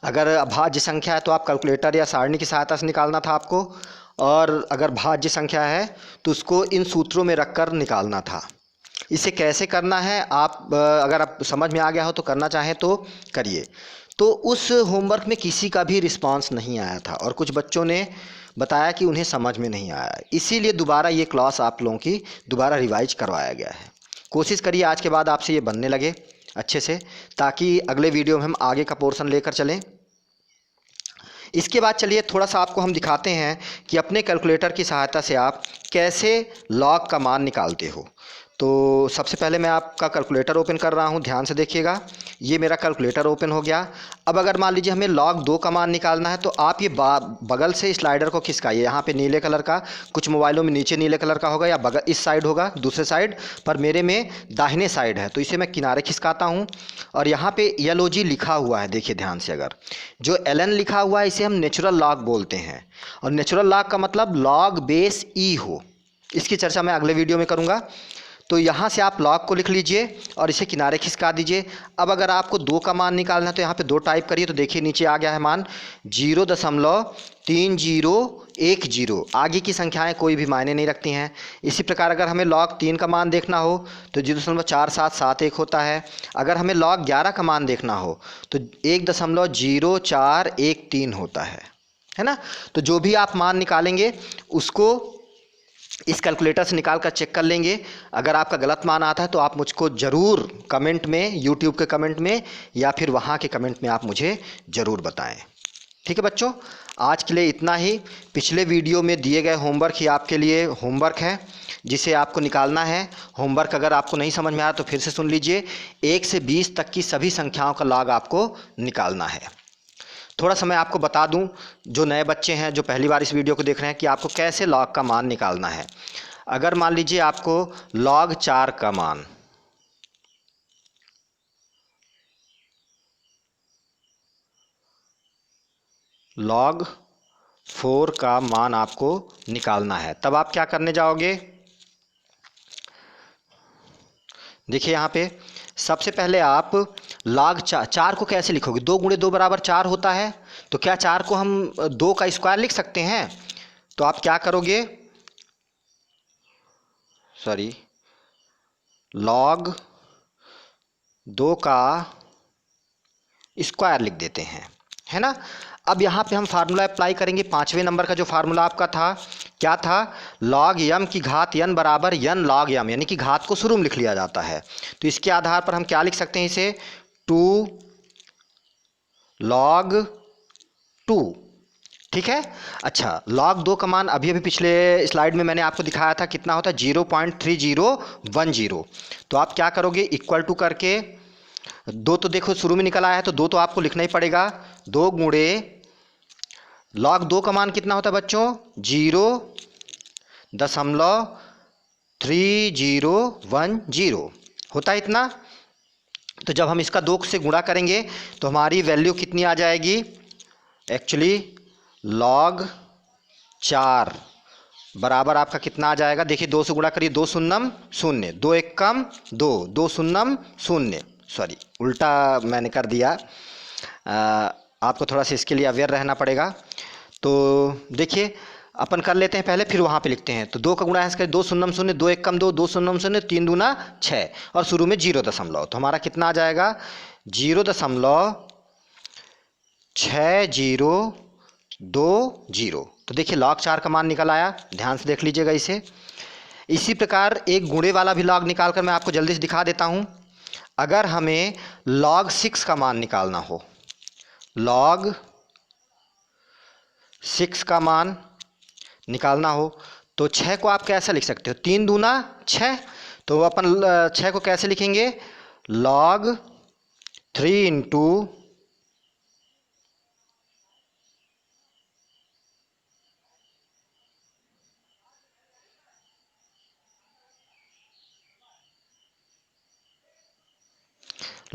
Speaker 1: अगर अभाज्य संख्या है तो आप कैलकुलेटर या सारणी की सहायता से निकालना था आपको, और अगर भाज्य संख्या है तो उसको इन सूत्रों में रखकर निकालना था। इसे कैसे करना है आप अगर आप समझ में आ गया हो तो करना चाहें तो करिए। तो उस होमवर्क में किसी का भी रिस्पांस नहीं आया था और कुछ बच्चों ने बताया कि उन्हें समझ में नहीं आया, इसीलिए दोबारा ये क्लास आप लोगों की दोबारा रिवाइज करवाया गया है। कोशिश करिए आज के बाद आपसे ये बनने लगे अच्छे से, ताकि अगले वीडियो में हम आगे का पोर्शन लेकर चलें। इसके बाद चलिए थोड़ा सा आपको हम दिखाते हैं कि अपने कैलकुलेटर की सहायता से आप कैसे लॉग का मान निकालते हो। तो सबसे पहले मैं आपका कैलकुलेटर ओपन कर रहा हूँ, ध्यान से देखिएगा। ये मेरा कैलकुलेटर ओपन हो गया। अब अगर मान लीजिए हमें लॉग 2 का मान निकालना है तो आप ये बगल से स्लाइडर को खिसकाइए। यहाँ पे नीले कलर का, कुछ मोबाइलों में नीचे नीले कलर का होगा या बगल इस साइड होगा दूसरे साइड, पर मेरे में दाहिने साइड है तो इसे मैं किनारे खिसकाता हूँ। और यहाँ पे LOG लिखा हुआ है, देखिए ध्यान से। अगर जो LN लिखा हुआ है इसे हम नेचुरल लॉग बोलते हैं, और नेचुरल लॉग का मतलब लॉग बेस ई हो। इसकी चर्चा मैं अगले वीडियो में करूँगा। तो यहाँ से आप लॉग को लिख लीजिए और इसे किनारे खिसका दीजिए। अब अगर आपको 2 का मान निकालना है तो यहाँ पे 2 टाइप करिए, तो देखिए नीचे आ गया है मान 0.3010। आगे की संख्याएं कोई भी मायने नहीं रखती हैं। इसी प्रकार अगर हमें लॉग 3 का मान देखना हो तो 0.4771 होता है। अगर हमें लॉग 11 का मान देखना हो तो 1.0413 होता है ना। तो जो भी आप मान निकालेंगे उसको इस कैलकुलेटर से निकाल कर चेक कर लेंगे। अगर आपका गलत मान आता है तो आप मुझको ज़रूर कमेंट में, यूट्यूब के कमेंट में या फिर वहाँ के कमेंट में आप मुझे ज़रूर बताएं। ठीक है बच्चों, आज के लिए इतना ही। पिछले वीडियो में दिए गए होमवर्क ही आपके लिए होमवर्क है जिसे आपको निकालना है। होमवर्क अगर आपको नहीं समझ में आया तो फिर से सुन लीजिए। 1 से 20 तक की सभी संख्याओं का लॉग आपको निकालना है। थोड़ा सा मैं आपको बता दूं, जो नए बच्चे हैं जो पहली बार इस वीडियो को देख रहे हैं, कि आपको कैसे लॉग का मान निकालना है। अगर मान लीजिए आपको लॉग 4 का मान, लॉग 4 का मान आपको निकालना है, तब आप क्या करने जाओगे। देखिए यहाँ पे सबसे पहले आप लॉग 4 को कैसे लिखोगे। 2 गुणे 2 बराबर 4 होता है, तो क्या 4 को हम 2 का स्क्वायर लिख सकते हैं। तो आप क्या करोगे, सॉरी, लॉग 2 का स्क्वायर लिख देते हैं, है ना। अब यहाँ पे हम फार्मूला अप्लाई करेंगे। 5वें नंबर का जो फार्मूला आपका था, क्या था, लॉग यम की घात n बराबर n लॉग यम, यानी कि घात को शुरू में लिख लिया जाता है। तो इसके आधार पर हम क्या लिख सकते हैं इसे, 2 लॉग 2। ठीक है। अच्छा, लॉग 2 का मान अभी अभी पिछले स्लाइड में मैंने आपको दिखाया था कितना होता है, 0.3010। तो आप क्या करोगे, इक्वल टू करके 2 तो देखो शुरू में निकल आया है तो 2 तो आपको लिखना ही पड़ेगा। 2 गुणे लॉग 2 का मान कितना होता है बच्चों, 0.3010 होता है इतना। तो जब हम इसका 2 से गुणा करेंगे तो हमारी वैल्यू कितनी आ जाएगी, एक्चुअली लॉग 4 बराबर आपका कितना आ जाएगा। देखिए 2 से गुणा करिए, 2 शून्यम शून्य, 2 एक कम 2, 2 शून्यम शून्य, सॉरी उल्टा मैंने कर दिया। आपको थोड़ा सा इसके लिए अवेयर रहना पड़ेगा। तो देखिए अपन कर लेते हैं पहले, फिर वहाँ पे लिखते हैं। तो 2 का गुणा है इसका, 2 शून्यम शून्य, 2 एक कम 2, 2 शून्यम शून्य, 3 दूना 6 और शुरू में 0 दशमलव, तो हमारा कितना आ जाएगा, 0.6020। तो देखिए लॉग 4 का मान निकल आया, ध्यान से देख लीजिएगा इसे। इसी प्रकार एक गुणे वाला भी लॉग निकाल कर मैं आपको जल्दी से दिखा देता हूँ। अगर हमें लॉग 6 का मान निकालना हो, लॉग 6 का मान निकालना हो तो 6 को आप कैसे लिख सकते हो, 3 दूना 6। तो अपन 6 को कैसे लिखेंगे, log 3 into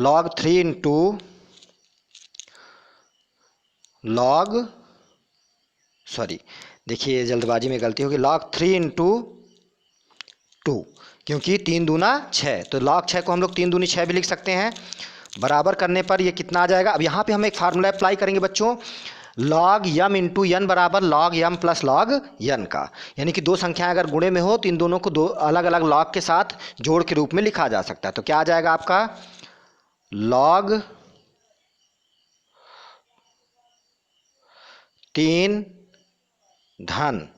Speaker 1: log 3 into log sorry, देखिए जल्दबाजी में गलती होगी, log 3 इंटू 2, क्योंकि 3 दूना 6, तो log 6 को हम लोग 3 दूनी 6 भी लिख सकते हैं। बराबर करने पर ये कितना आ जाएगा। अब यहाँ पे हम एक फार्मूला अप्लाई करेंगे बच्चों, log m इंटू n बराबर log m plus log n का, यानी कि दो संख्याएं अगर गुणे में हो तो इन दोनों को दो अलग अलग log के साथ जोड़ के रूप में लिखा जा सकता है। तो क्या आ जाएगा आपका, log 3 धन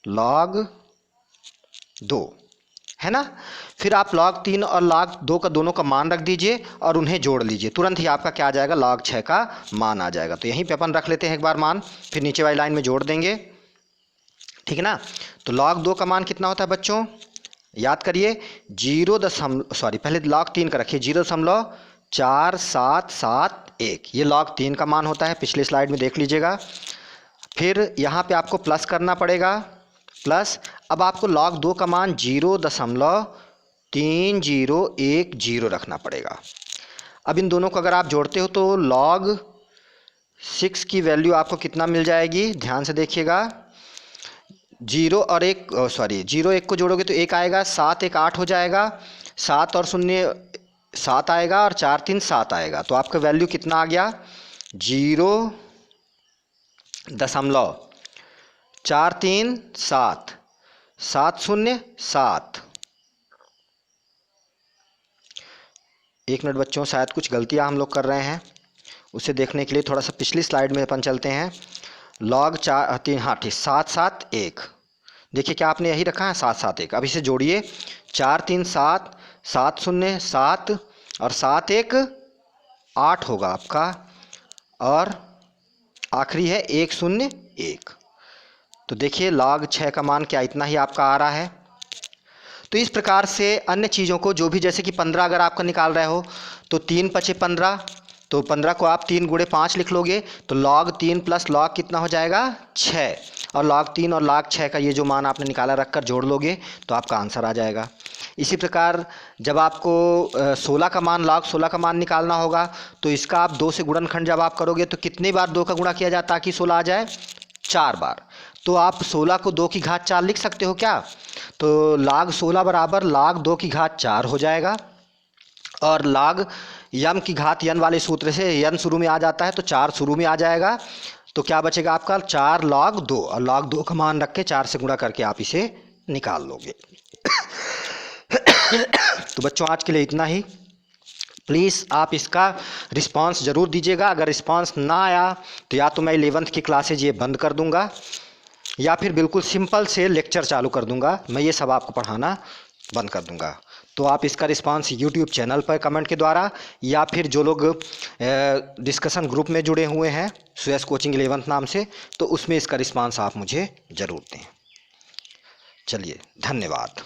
Speaker 1: log 2, है ना। फिर आप log 3 और log 2 का दोनों का मान रख दीजिए और उन्हें जोड़ लीजिए, तुरंत ही आपका क्या आ जाएगा, log 6 का मान आ जाएगा। तो यहीं पे अपन रख लेते हैं एक बार मान, फिर नीचे वाली लाइन में जोड़ देंगे, ठीक है ना। तो log 2 का मान कितना होता है बच्चों, याद करिए, पहले log 3 का रखिए, 0.4771, ये log 3 का मान होता है, पिछली स्लाइड में देख लीजिएगा। फिर यहाँ पे आपको प्लस करना पड़ेगा, प्लस अब आपको log 2 का मान 0.3010 रखना पड़ेगा। अब इन दोनों को अगर आप जोड़ते हो तो log 6 की वैल्यू आपको कितना मिल जाएगी, ध्यान से देखिएगा, 0 और 1 को जोड़ोगे तो 1 आएगा, 7 1 8 हो जाएगा, 7 और 0 7 आएगा और 4 3 7 आएगा। तो आपका वैल्यू कितना आ गया, 0.437 707। एक मिनट बच्चों, शायद कुछ गलतियां हम लोग कर रहे हैं, उसे देखने के लिए थोड़ा सा पिछली स्लाइड में अपन चलते हैं। log 4 3 हाँ ठीक 771, देखिए क्या आपने यही रखा है 771। अब इसे जोड़िए, 4 3 7 707 और 7 1 8 होगा आपका, और आखिरी है 101। तो देखिए log 6 का मान क्या इतना ही आपका आ रहा है। तो इस प्रकार से अन्य चीज़ों को जो भी, जैसे कि 15 अगर आपका निकाल रहे हो तो 3 पचे 15, तो 15 को आप 3 गुणे 5 लिख लोगे, तो log 3 प्लस log कितना हो जाएगा 6, और log 3 और log 6 का ये जो मान आपने निकाला रखकर जोड़ लोगे तो आपका आंसर आ जाएगा। इसी प्रकार जब आपको 16 का मान log 16 का मान निकालना होगा तो इसका आप 2 से गुणनखंड जब आप करोगे तो कितनी बार 2 का गुणा किया जाए ताकि 16 आ जाए, 4 बार। तो आप 16 को 2 की घात 4 लिख सकते हो क्या, तो log 16 बराबर log 2 की घात 4 हो जाएगा, और log m की घात n वाले सूत्र से n शुरू में आ जाता है तो 4 शुरू में आ जाएगा। तो क्या बचेगा आपका 4 log 2, और log 2 का मान रख के 4 से गुणा करके आप इसे निकाल लोगे। तो बच्चों आज के लिए इतना ही। प्लीज़ आप इसका रिस्पांस ज़रूर दीजिएगा, अगर रिस्पांस ना आया तो या तो मैं 11th की क्लासेज ये बंद कर दूंगा या फिर बिल्कुल सिंपल से लेक्चर चालू कर दूंगा, मैं ये सब आपको पढ़ाना बंद कर दूंगा। तो आप इसका रिस्पांस यूट्यूब चैनल पर कमेंट के द्वारा, या फिर जो लोग डिस्कशन ग्रुप में जुड़े हुए हैं सुयश कोचिंग 11th नाम से, तो उसमें इसका रिस्पांस आप मुझे ज़रूर दें। चलिए, धन्यवाद।